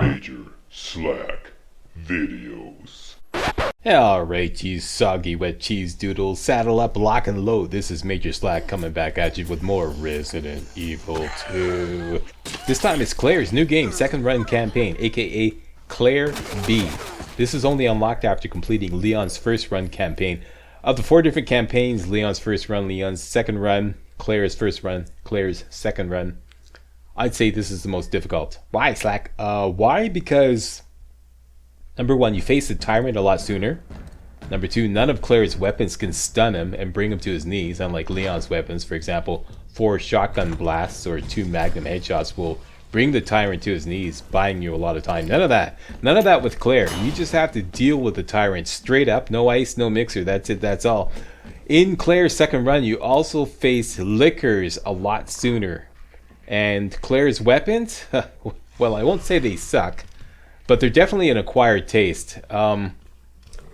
Major Slack Videos. Alright, you soggy wet cheese doodles, saddle up, lock and load. This is Major Slack coming back at you with more Resident Evil 2. This time it's Claire's new game, second run campaign, aka Claire B. This is only unlocked after completing Leon's first run campaign. Of the 4 different campaigns, Leon's first run, Leon's second run, Claire's first run, Claire's second run, I'd say this is the most difficult. Why, Slack? Why? Because number 1, you face the tyrant a lot sooner. Number 2, none of Claire's weapons can stun him and bring him to his knees, unlike Leon's weapons. For example, 4 shotgun blasts or 2 magnum headshots will bring the tyrant to his knees, buying you a lot of time. None of that. None of that with Claire. You just have to deal with the tyrant straight up. No ice, no mixer. That's it. That's all. In Claire's second run, you also face lickers a lot sooner. And Claire's weapons? Well, I won't say they suck, but they're definitely an acquired taste.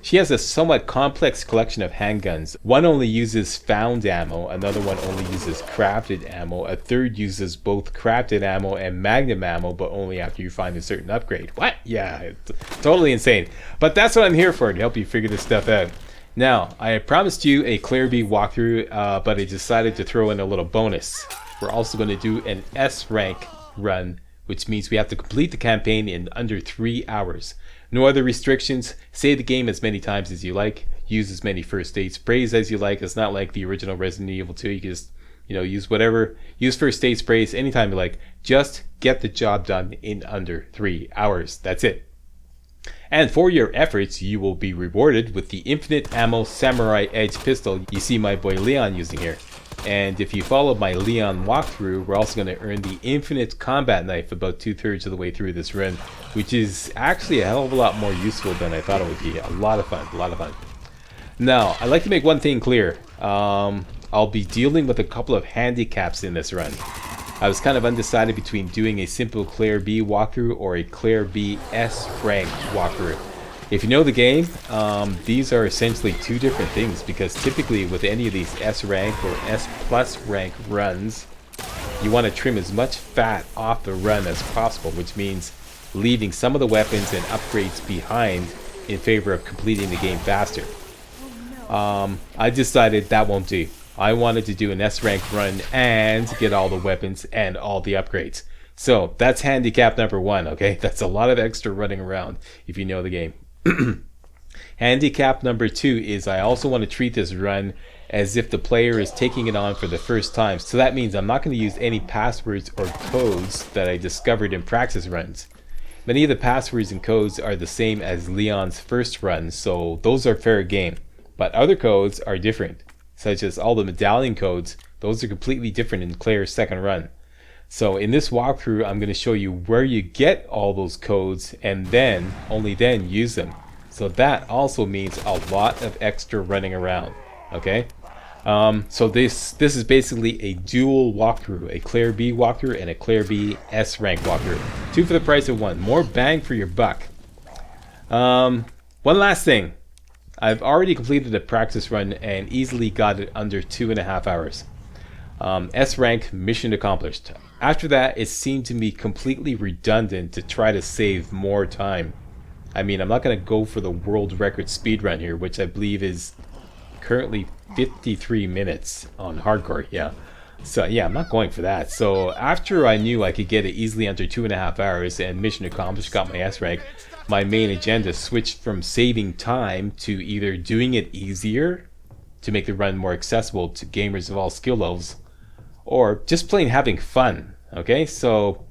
She has a somewhat complex collection of handguns. One only uses found ammo, another one only uses crafted ammo, a third uses both crafted ammo and magnum ammo, but only after you find a certain upgrade. What? Yeah, it's totally insane. But that's what I'm here for, to help you figure this stuff out. Now, I promised you a Claire B walkthrough, but I decided to throw in a little bonus. We're also going to do an S rank run, which means we have to complete the campaign in under 3 hours. No other restrictions. Save the game as many times as you like. Use as many first aid sprays as you like. It's not like the original Resident Evil 2. You can just, use whatever. Use first aid sprays anytime you like. Just get the job done in under 3 hours. That's it. And for your efforts, you will be rewarded with the infinite ammo samurai edge pistol you see my boy Leon using here. And if you follow my Leon walkthrough, we're also going to earn the infinite combat knife about 2/3 of the way through this run, which is actually a hell of a lot more useful than I thought it would be. A lot of fun, a lot of fun. Now, I'd like to make one thing clear. I'll be dealing with a couple of handicaps in this run. I was kind of undecided between doing a simple Claire B walkthrough or a Claire B S rank walkthrough. If you know the game, these are essentially 2 different things, because typically with any of these S rank or S plus rank runs, you want to trim as much fat off the run as possible, which means leaving some of the weapons and upgrades behind in favor of completing the game faster. I decided that won't do. I wanted to do an S rank run and get all the weapons and all the upgrades. So that's handicap number 1, okay? That's a lot of extra running around if you know the game. Handicap number 2 is I also want to treat this run as if the player is taking it on for the first time. So that means I'm not going to use any passwords or codes that I discovered in practice runs. Many of the passwords and codes are the same as Leon's first run, so those are fair game. But other codes are different, such as all the medallion codes. Those are completely different in Claire's second run. So in this walkthrough, I'm going to show you where you get all those codes and then, only then, use them. So that also means a lot of extra running around, okay? So this is basically a dual walkthrough, a Claire B walkthrough and a Claire B S rank walkthrough. 2 for the price of 1, more bang for your buck. One last thing. I've already completed a practice run and easily got it under 2.5 hours. S rank, mission accomplished. After that, it seemed to me completely redundant to try to save more time. I mean, I'm not going to go for the world record speedrun here, which I believe is currently 53 minutes on hardcore, yeah. So yeah, I'm not going for that. So after I knew I could get it easily under 2.5 hours and mission accomplished, got my S rank, my main agenda switched from saving time to either doing it easier to make the run more accessible to gamers of all skill levels, or just plain having fun, okay? So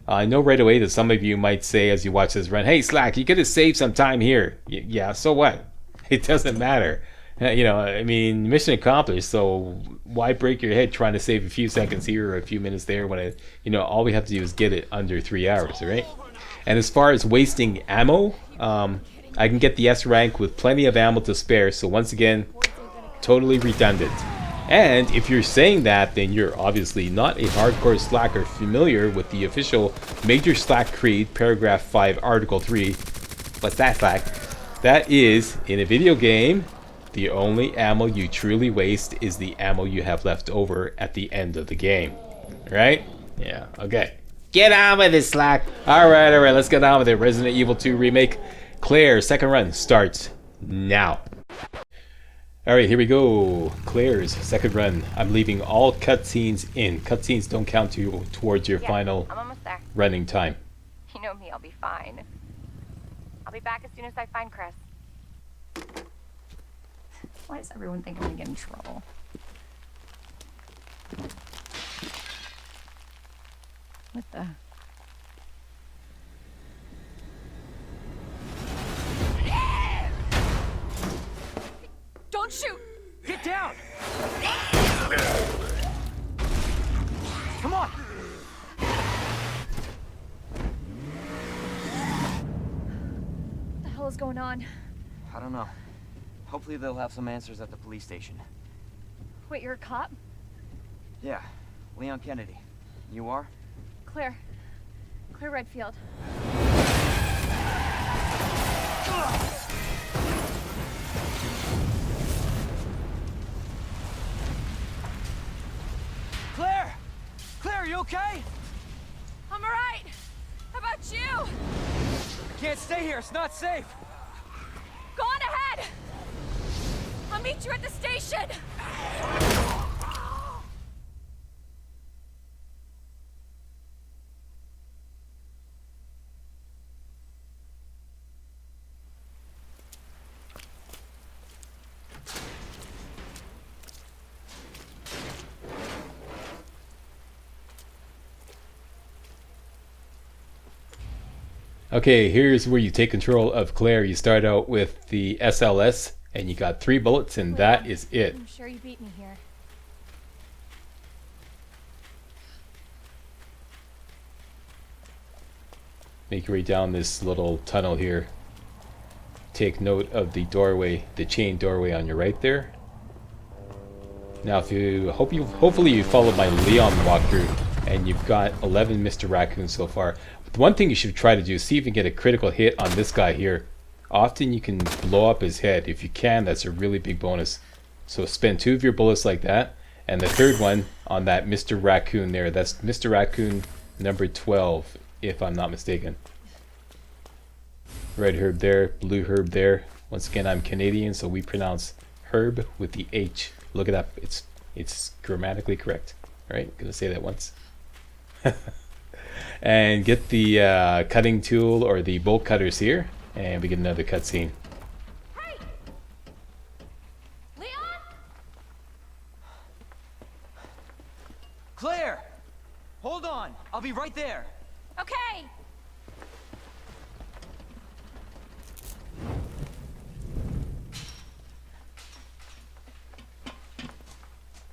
I know right away that some of you might say as you watch this run, hey Slack, you gotta save some time here. Yeah, so what? It doesn't matter. I mean, mission accomplished, so why break your head trying to save a few seconds here or a few minutes there when all we have to do is get it under 3 hours, right? And as far as wasting ammo, I can get the S rank with plenty of ammo to spare, so once again, totally redundant. And if you're saying that, then you're obviously not a hardcore slacker familiar with the official Major Slack Creed, paragraph 5, article 3. What's that, Slack? That is, in a video game, the only ammo you truly waste is the ammo you have left over at the end of the game. Right? Yeah, okay. Get on with it, Slack. Alright, let's get on with it. Resident Evil 2 Remake. Claire's second run starts now. Alright, here we go. Claire's second run. I'm leaving all cutscenes in. Cutscenes don't count towards your final I'm almost there. running time. You know me, I'll be fine. I'll be back as soon as I find Chris. Why does everyone think I'm gonna get in trouble? What the? Don't shoot! Get down! Come on! What the hell is going on? I don't know. Hopefully they'll have some answers at the police station. Wait, you're a cop? Yeah, Leon Kennedy. You are? Claire. Claire Redfield. Claire! Claire, are you okay? I'm alright! How about you? I can't stay here, it's not safe! Go on ahead! I'll meet you at the station! Okay, here's where you take control of Claire. You start out with the SLS, and you got 3 bullets, and that is it. I'm sure you beat me here. Make your way down this little tunnel here. Take note of the doorway, the chain doorway on your right there. Now, if you hopefully you followed my Leon walkthrough, and you've got 11 Mr. Raccoons so far. But the one thing you should try to do is see if you can get a critical hit on this guy here. Often you can blow up his head. If you can, that's a really big bonus. So spend 2 of your bullets like that, and the third one on that Mr. Raccoon there. That's Mr. Raccoon number 12, if I'm not mistaken. Red herb there, blue herb there. Once again, I'm Canadian, so we pronounce herb with the H. Look it up. It's grammatically correct. All right, gonna say that once. And get the cutting tool or the bolt cutters here, and we get another cutscene. Hey! Leon? Claire! Hold on, I'll be right there. Okay!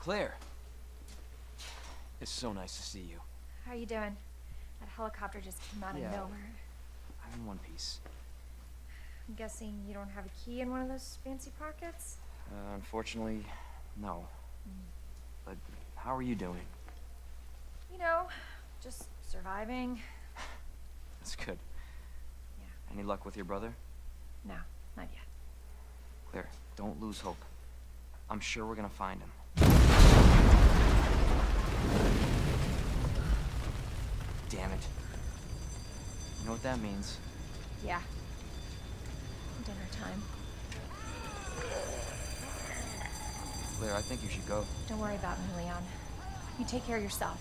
Claire. It's so nice to see you. How are you doing? That helicopter just came out of Yeah. nowhere. I'm in one piece. I'm guessing you don't have a key in one of those fancy pockets? Unfortunately, no. But how are you doing? You know, just surviving. That's good. Yeah. Any luck with your brother? No, not yet. Claire, don't lose hope. I'm sure we're gonna find him. Damn it. You know what that means? Yeah. Dinner time. Claire, I think you should go. Don't worry about me, Leon. You take care of yourself.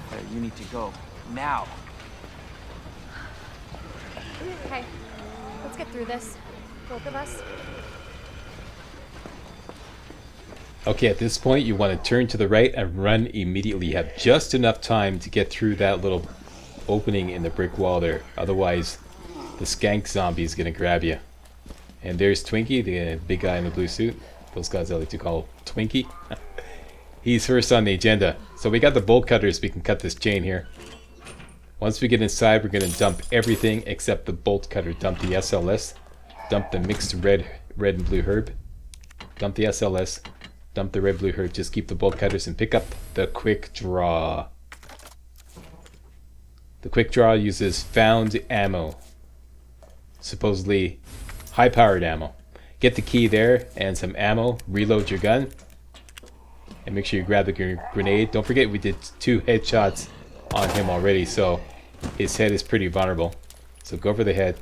Claire, you need to go. Now! Okay, let's get through this. Both of us. Okay, at this point you want to turn to the right and run immediately. You have just enough time to get through that little opening in the brick wall there. Otherwise, the skank zombie is going to grab you. And there's Twinkie, the big guy in the blue suit. Those guys I like to call Twinkie. He's first on the agenda. So we got the bolt cutters. We can cut this chain here. Once we get inside, we're going to dump everything except the bolt cutter. Dump the SLS. Dump the mixed red and blue herb. Dump the SLS. Dump the red blue herb. Just keep the bolt cutters and pick up the quick draw. The quick draw uses found ammo. Supposedly high-powered ammo. Get the key there and some ammo. Reload your gun. and make sure you grab the grenade. Don't forget we did 2 headshots on him already, so his head is pretty vulnerable. So go for the head.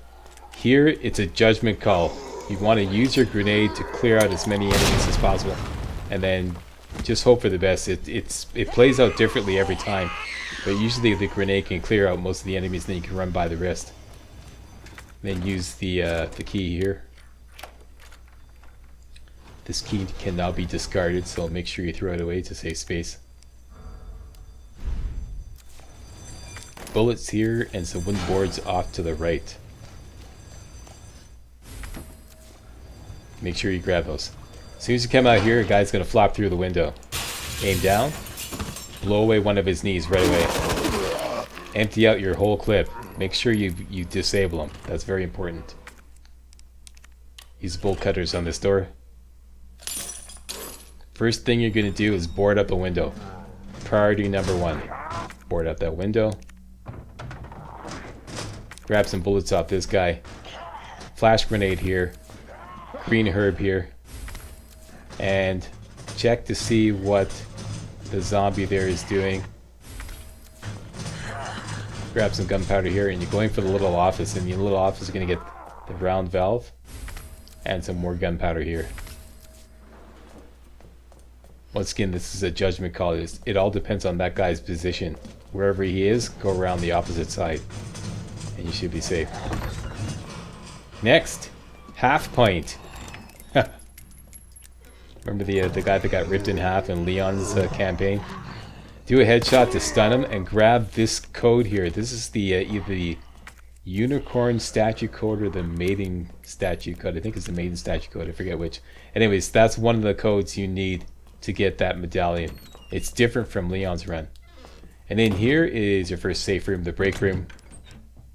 Here it's a judgment call. You want to use your grenade to clear out as many enemies as possible, and then just hope for the best. It plays out differently every time, but usually the grenade can clear out most of the enemies, and then you can run by the rest. Then use the key here. This key can now be discarded, so make sure you throw it away to save space. Bullets here and some wooden boards off to the right. Make sure you grab those. As soon as you come out here, a guy's going to flop through the window. Aim down. Blow away one of his knees right away. Empty out your whole clip. Make sure you disable them. That's very important. Use bolt cutters on this door. First thing you're going to do is board up a window. Priority number 1. Board up that window. Grab some bullets off this guy. Flash grenade here. Green herb here. And check to see what the zombie there is doing. Grab some gunpowder here, and you're going for the little office. And the little office is going to get the round valve and some more gunpowder here. Once again, this is a judgment call. It all depends on that guy's position. Wherever he is, go around the opposite side, and you should be safe. Next, half point. Remember the guy that got ripped in half in Leon's campaign? Do a headshot to stun him and grab this code here. This is the either the unicorn statue code or the maiden statue code. I think it's the maiden statue code. I forget which. Anyways, that's one of the codes you need to get that medallion. It's different from Leon's run. And in here is your first safe room, the break room,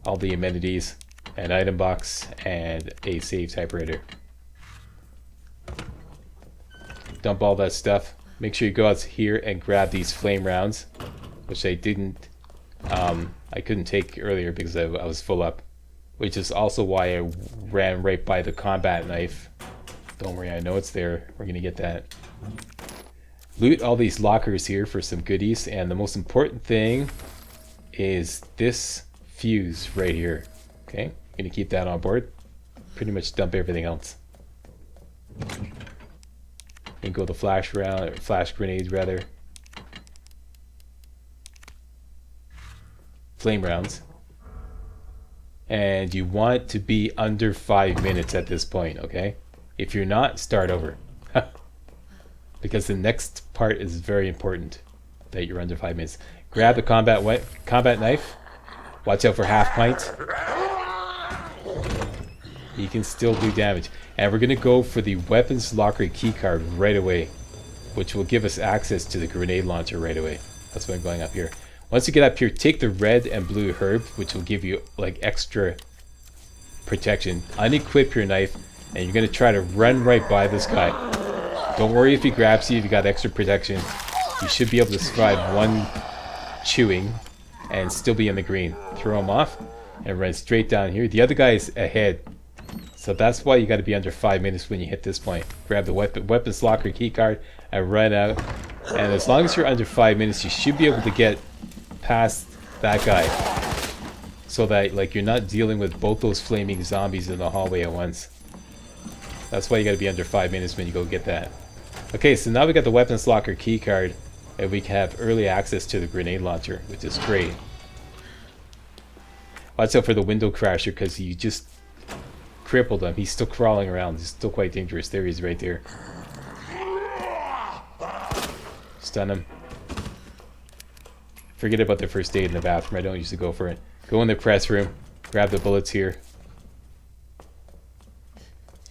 all the amenities, an item box, and a save typewriter. Dump all that stuff. Make sure you go out here and grab these flame rounds, which I didn't, I couldn't take earlier because I was full up, which is also why I ran right by the combat knife. Don't worry, I know it's there. We're gonna get that. Loot all these lockers here for some goodies, and the most important thing is this fuse right here. Okay, gonna keep that on board. Pretty much dump everything else. And go the flash round, or flash grenades rather. Flame rounds. And you want to be under 5 minutes at this point, okay? If you're not, start over. Because the next part is very important, that you're under 5 minutes. Grab the combat knife. Watch out for half pint. You can still do damage. And we're going to go for the weapons locker keycard right away, which will give us access to the grenade launcher right away. That's why I'm going up here. Once you get up here, take the red and blue herb, which will give you like extra protection. Unequip your knife, and you're going to try to run right by this guy. Don't worry if he grabs you, if you got extra protection. You should be able to survive one chewing and still be in the green. Throw him off and run straight down here. The other guy is ahead. So that's why you got to be under 5 minutes when you hit this point. Grab the weapons locker keycard and run out. And as long as you're under 5 minutes, you should be able to get past that guy. So that like you're not dealing with both those flaming zombies in the hallway at once. That's why you got to be under 5 minutes when you go get that. Okay, so now we got the weapons locker keycard, and we can have early access to the grenade launcher, which is great. Watch out for the window crasher because you just crippled him. He's still crawling around. He's still quite dangerous. There he is right there. Stun him. Forget about the first aid in the bathroom. I don't usually go for it. Go in the press room. Grab the bullets here.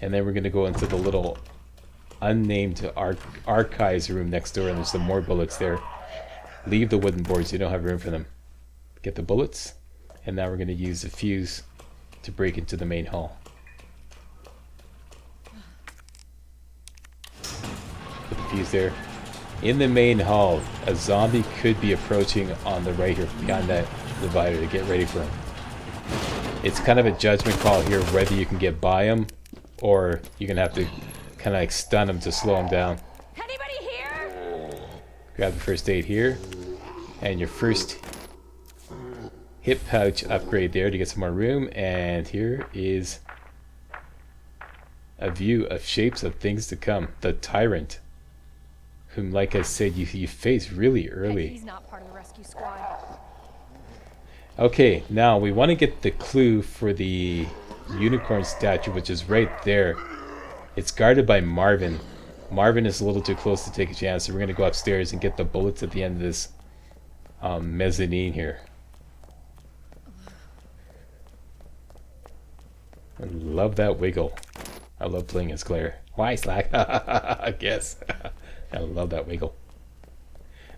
And then we're going to go into the little unnamed archives room next door, and there's some more bullets there. Leave the wooden boards. You don't have room for them. Get the bullets. And now we're going to use the fuse to break into the main hall. Put the fuse there. In the main hall, a zombie could be approaching on the right here behind that divider to get ready for him. It's kind of a judgment call here whether you can get by him or you're going to have to kind of like stun him to slow him down. Anybody here? Grab the first aid here. And your first hip pouch upgrade there to get some more room. And here is a view of shapes of things to come. The Tyrant, whom, like I said, you face really early. He's not part of the rescue squad. Okay, now we want to get the clue for the unicorn statue, which is right there. It's guarded by Marvin. Marvin is a little too close to take a chance, so we're going to go upstairs and get the bullets at the end of this mezzanine here. I love that wiggle. I love playing as Claire. Why, Slack? I guess. I love that wiggle.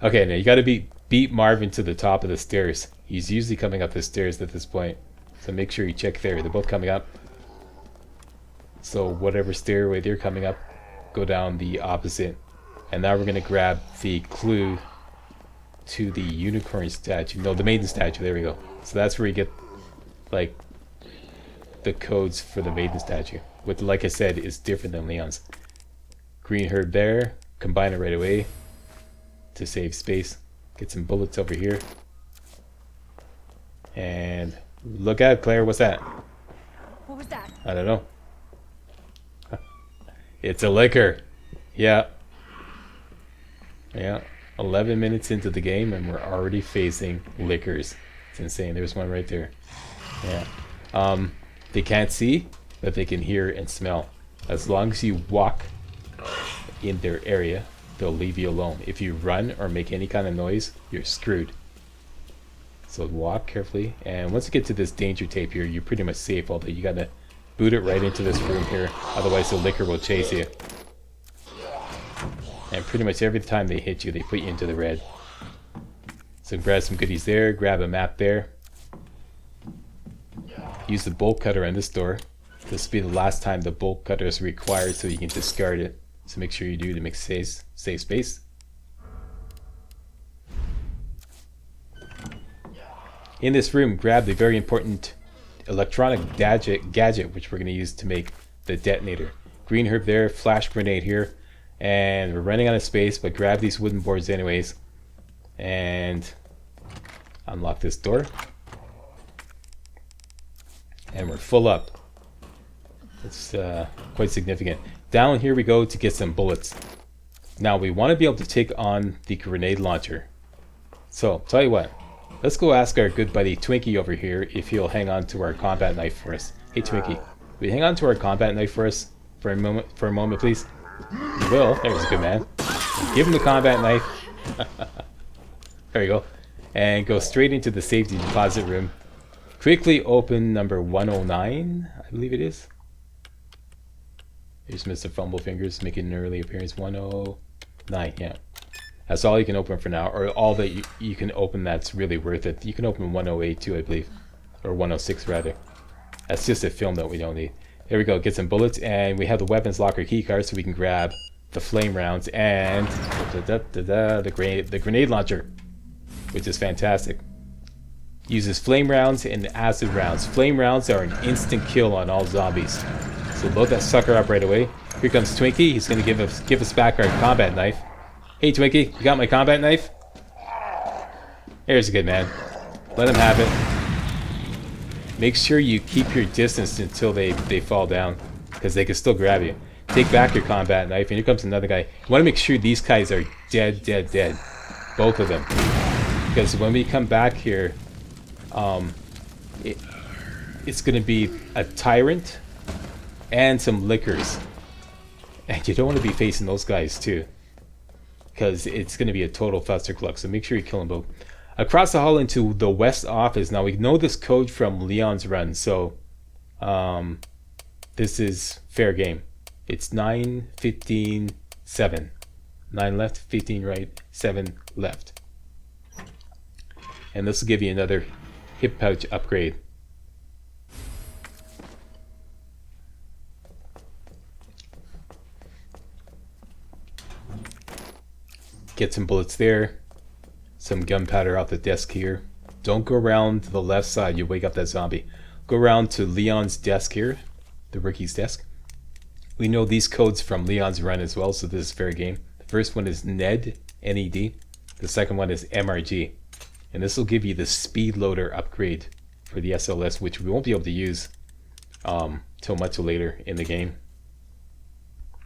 Okay, now you got to beat Marvin to the top of the stairs. He's usually coming up the stairs at this point, so make sure you check there. They're both coming up. So whatever stairway they're coming up, go down the opposite. And now we're going to grab the clue to the unicorn statue. No, the maiden statue. There we go. So that's where you get, like, the codes for the maiden statue. Which, like I said, is different than Leon's. Green herb there. Combine it right away to save space. Get some bullets over here. And look out, Claire. What's that? What was that? I don't know. It's a liquor. Yeah. Yeah. 11 minutes into the game and we're already facing liquors. It's insane. There's one right there. Yeah. They can't see, but they can hear and smell. As long as you walk in their area, they'll leave you alone. If you run or make any kind of noise, you're screwed. So walk carefully, and once you get to this danger tape here, you're pretty much safe, although you gotta boot it right into this room here, otherwise the liquor will chase you. And pretty much every time they hit you, they put you into the red. So grab some goodies there, grab a map there. Use the bolt cutter on this door. This will be the last time the bolt cutter is required, so you can discard it. So make sure you do to make save space. In this room, grab the very important electronic gadget, which we're going to use to make the detonator. Green herb there, flash grenade here, and we're running out of space, but grab these wooden boards anyways, and unlock this door. And we're full up. It's quite significant. Down here we go to get some bullets. Now we want to be able to take on the grenade launcher. So, tell you what. Let's go ask our good buddy Twinkie over here if he'll hang on to our combat knife for us. Hey Twinkie, will you hang on to our combat knife for us for a moment, please? You will. There's a good man. Give him the combat knife. There you go. And go straight into the safety deposit room. Quickly open number 109, I believe it is. Here's Mr. Fumblefingers making an early appearance. 109, yeah. That's all you can open for now, or all that you can open that's really worth it. You can open 108 too, I believe. Or 106 rather. That's just a film that we don't need. There we go, get some bullets, and we have the weapons locker keycard so we can grab the flame rounds and the grenade launcher, which is fantastic. Uses flame rounds and acid rounds. Flame rounds are an instant kill on all zombies. So load that sucker up right away. Here comes Twinkie. He's going to give us back our combat knife. Hey Twinkie, you got my combat knife? There's a good man. Let him have it. Make sure you keep your distance until they fall down, because they can still grab you. Take back your combat knife, and here comes another guy. You want to make sure these guys are dead. Both of them. Because when we come back here, it's going to be a tyrant and some lickers. And you don't want to be facing those guys too, because it's going to be a total clusterfuck, so make sure you kill them both. Across the hall into the west office. Now we know this code from Leon's run, so this is fair game. It's 9, 15, 7. 9 left, 15 right, 7 left. And this will give you another hip pouch upgrade. Get some bullets there. Some gunpowder off the desk here. Don't go around to the left side, you wake up that zombie. Go around to Leon's desk here, the rookie's desk. We know these codes from Leon's run as well, so this is fair game. The first one is Ned, N-E-D. The second one is MRG. And this will give you the speed loader upgrade for the SLS, which we won't be able to use till much later in the game.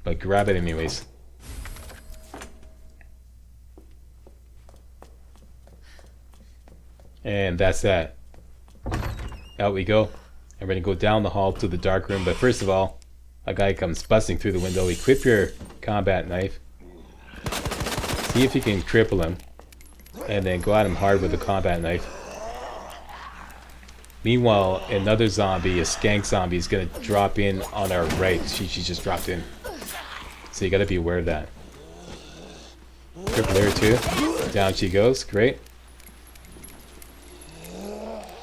But grab it anyways. And that's that. Out we go. And we're gonna go down the hall to the dark room. But first of all, a guy comes busting through the window. Equip your combat knife. See if you can cripple him. And then go at him hard with the combat knife. Meanwhile, another zombie, a skank zombie, is gonna drop in on our right. She just dropped in. So you gotta be aware of that. Cripple her too. Down she goes. Great.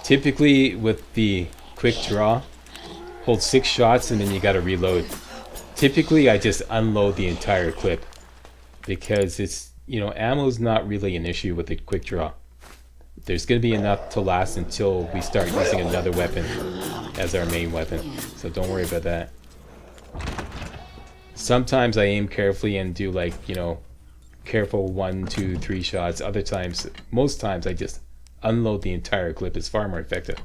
Typically with the quick draw, hold 6 shots and then you gotta reload. Typically I just unload the entire clip because it's, you know, ammo's not really an issue with the quick draw. There's gonna be enough to last until we start using another weapon as our main weapon. So don't worry about that. Sometimes I aim carefully and do, like, you know, careful 1, 2, 3 shots. Other times, most times I just unload the entire clip. Is far more effective.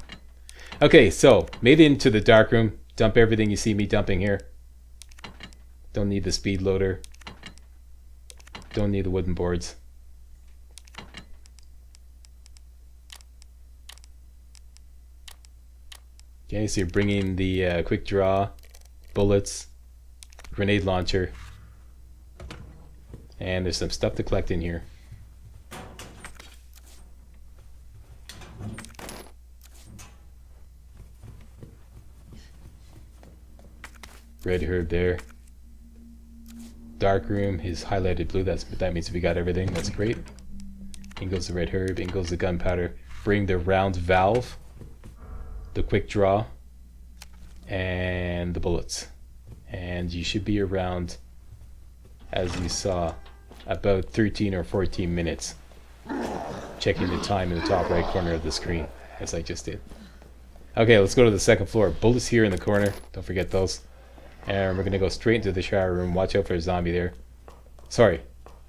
Okay, so made it into the dark room. Dump everything you see me dumping here. Don't need the speed loader. Don't need the wooden boards. Okay, so you're bringing the quick draw, bullets, grenade launcher, and there's some stuff to collect in here. Red herb there. Dark room is highlighted blue. That means we got everything. That's great. In goes the red herb. In goes the gunpowder. Bring the round valve, the quick draw, and the bullets. And you should be around, as you saw, about 13 or 14 minutes. Checking the time in the top right corner of the screen, as I just did. Okay, let's go to the second floor. Bullets here in the corner. Don't forget those. And we're going to go straight into the shower room. Watch out for a zombie there. Sorry.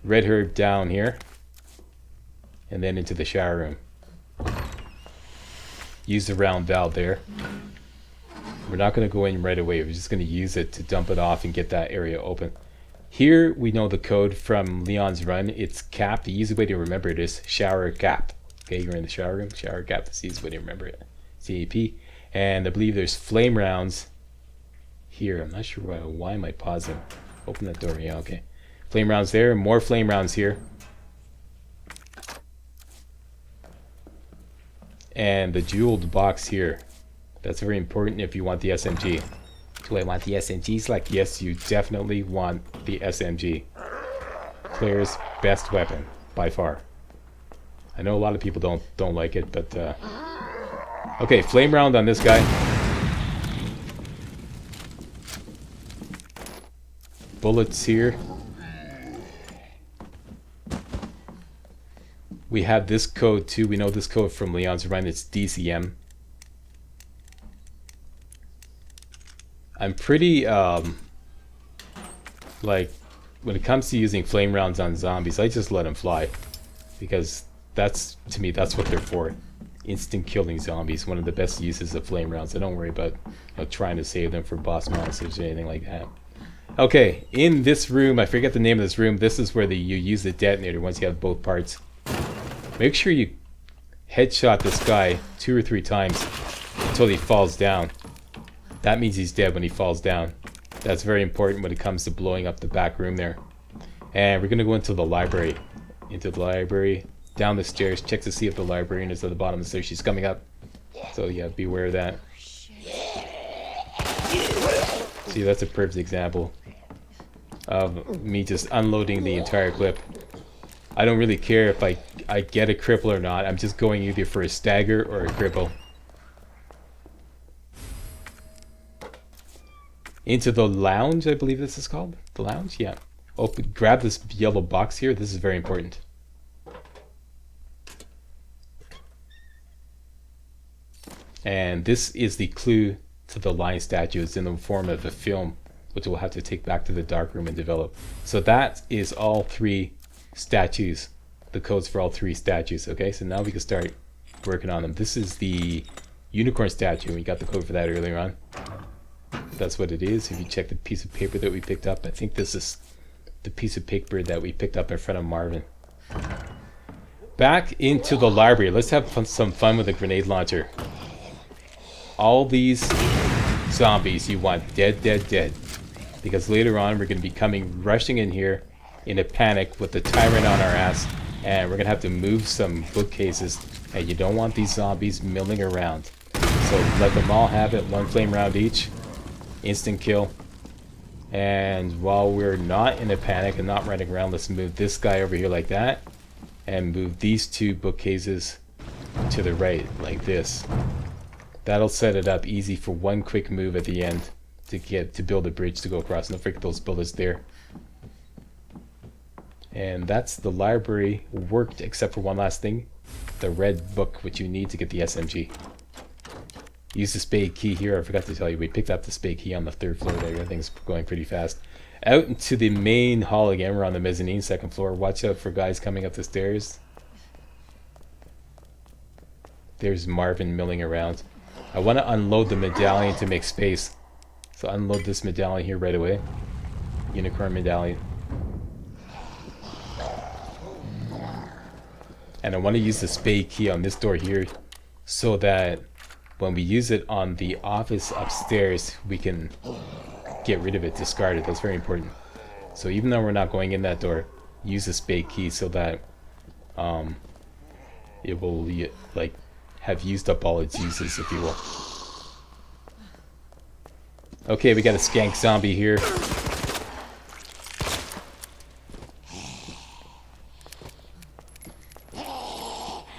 Red herb down here. And then into the shower room. Use the round valve there. We're not going to go in right away. We're just going to use it to dump it off and get that area open. Here we know the code from Leon's run. It's cap. The easy way to remember it is shower cap. Okay, you're in the shower room. Shower cap. That's the easy way to remember it. CAP. And I believe there's flame rounds here. I'm not sure why am I pausing. Open that door. Yeah, okay. Flame rounds there. More flame rounds here. And the jeweled box here. That's very important if you want the SMG. Do I want the SMGs? Like, yes, you definitely want the SMG. Claire's best weapon by far. I know a lot of people don't like it, but okay, flame round on this guy. Bullets here. We have this code too. We know this code from Leon's run. It's DCM. I'm pretty like, when it comes to using flame rounds on zombies, I just let them fly, because that's, to me, that's what they're for. Instant killing zombies. One of the best uses of flame rounds. I don't worry about, you know, trying to save them for boss monsters or anything like that. Okay, in this room, I forget the name of this room. This is where you use the detonator once you have both parts. Make sure you headshot this guy 2 or 3 times until he falls down. That means he's dead when he falls down. That's very important when it comes to blowing up the back room there. And we're gonna go into the library. Into the library, down the stairs, check to see if the librarian is at the bottom of the stairs. She's coming up. So yeah, beware of that. See, that's a perfect example of me just unloading the entire clip. I don't really care if I get a cripple or not. I'm just going either for a stagger or a cripple. Into the lounge, I believe this is called. The lounge? Yeah. Open, grab this yellow box here. This is very important. And this is the clue to the lion statue. It's in the form of a film, which we'll have to take back to the dark room and develop. So that is all 3 statues the codes for all 3 statues. Okay, so now we can start working on them. This is the unicorn statue. We got the code for that earlier on. That's what it is. If you check the piece of paper that we picked up, I think this is the piece of paper that we picked up in front of Marvin. Back into the library. Let's have some fun with a grenade launcher. All these zombies you want dead, dead, dead. Because later on we're going to be rushing in here in a panic with the tyrant on our ass. And we're going to have to move some bookcases. And you don't want these zombies milling around. So let them all have it. 1 flame round each. Instant kill. And while we're not in a panic and not running around, let's move this guy over here like that. And move these 2 bookcases to the right like this. That'll set it up easy for 1 quick move at the end to build a bridge to go across. Don't forget those bullets there. And that's the library worked, except for one last thing. The red book, which you need to get the SMG. Use the spade key here. I forgot to tell you, we picked up the spade key on the 3rd floor there. Everything's going pretty fast. Out into the main hall again. We're on the mezzanine, 2nd floor. Watch out for guys coming up the stairs. There's Marvin milling around. I want to unload the medallion to make space. So unload this medallion here right away. Unicorn medallion. And I want to use the spade key on this door here so that when we use it on the office upstairs, we can get rid of it, discard it. That's very important. So even though we're not going in that door, use the spade key so that it will like have used up all its uses, if you will. Okay, we got a skank zombie here.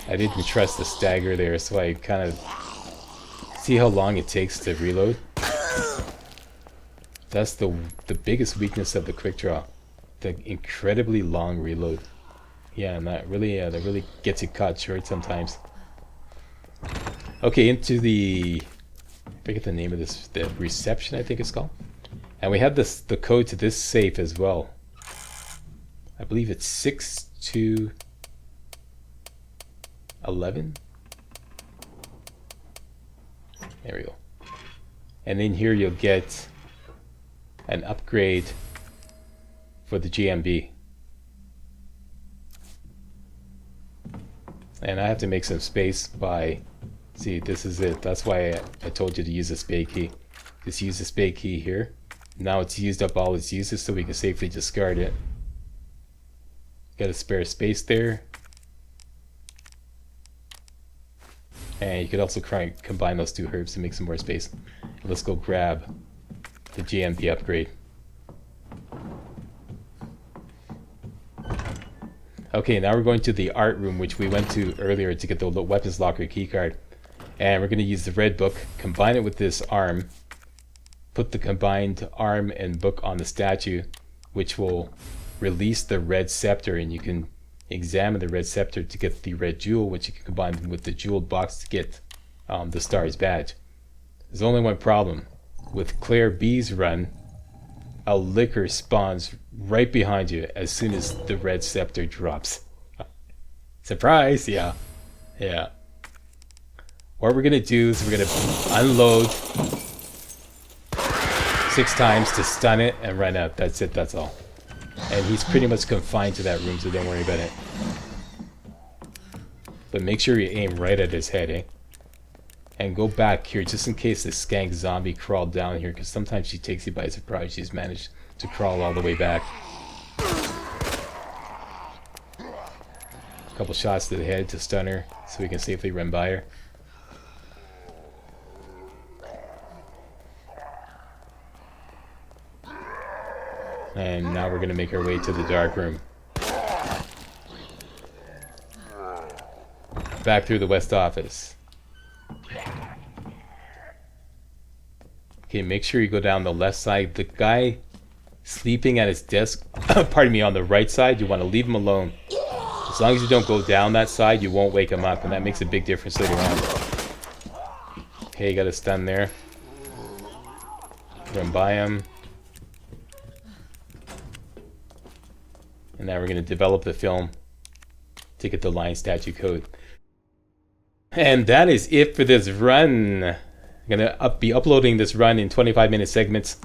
I didn't trust the stagger there, so I kind of see how long it takes to reload. That's the biggest weakness of the quick draw, the incredibly long reload. Yeah, and that really gets you caught short sometimes. Okay, into the, I forget the name of this, the reception I think it's called. And we have the code to this safe as well. I believe it's 6211. There we go. And in here you'll get an upgrade for the GMB. And I have to make some space by, see, this is it. That's why I told you to use the spade key. Just use the spade key here. Now it's used up all its uses, so we can safely discard it. Got a spare space there. And you could also combine those 2 herbs to make some more space. Let's go grab the GMB upgrade. Okay, now we're going to the art room, which we went to earlier to get the weapons locker keycard. And we're going to use the red book, combine it with this arm, put the combined arm and book on the statue, which will release the red scepter, and you can examine the red scepter to get the red jewel, which you can combine with the jeweled box to get the star's badge. There's only one problem. With Claire B's run, a liquor spawns right behind you as soon as the red scepter drops. Surprise! Yeah. What we're gonna do is we're gonna unload 6 times to stun it and run out. That's it, that's all. And he's pretty much confined to that room, so don't worry about it. But make sure you aim right at his head, eh? And go back here just in case the skank zombie crawled down here, because sometimes she takes you by surprise. She's managed to crawl all the way back. A couple shots to the head to stun her so we can safely run by her. And now we're going to make our way to the dark room. Back through the west office. Okay, make sure you go down the left side. The guy sleeping at his desk, pardon me, on the right side, you want to leave him alone. As long as you don't go down that side, you won't wake him up, and that makes a big difference later on. Okay, you got a stun there. Run by him. And now we're going to develop the film to get the line statue code. And that is it for this run. I'm gonna be uploading this run in 25-minute segments.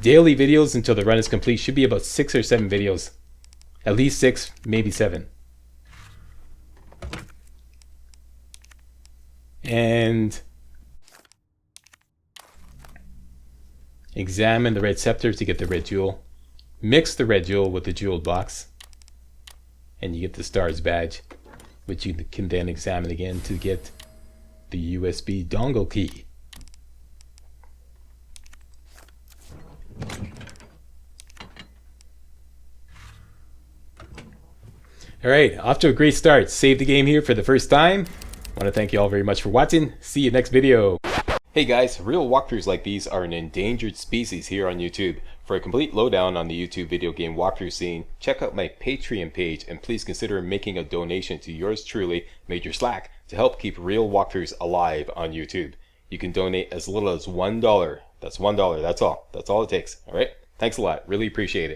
Daily videos until the run is complete. Should be about 6 or 7 videos. At least 6, maybe 7. And examine the red scepter to get the red jewel. Mix the red jewel with the jeweled box, and you get the stars badge, which you can then examine again to get the USB dongle key. Alright, off to a great start. Save the game here for the first time. I want to thank you all very much for watching. See you next video. Hey guys, real walkthroughs like these are an endangered species here on YouTube. For a complete lowdown on the YouTube video game walkthrough scene, check out my Patreon page and please consider making a donation to yours truly, Major Slack, to help keep real walkthroughs alive on YouTube. You can donate as little as $1. That's $1, that's all. That's all it takes, alright? Thanks a lot, really appreciate it.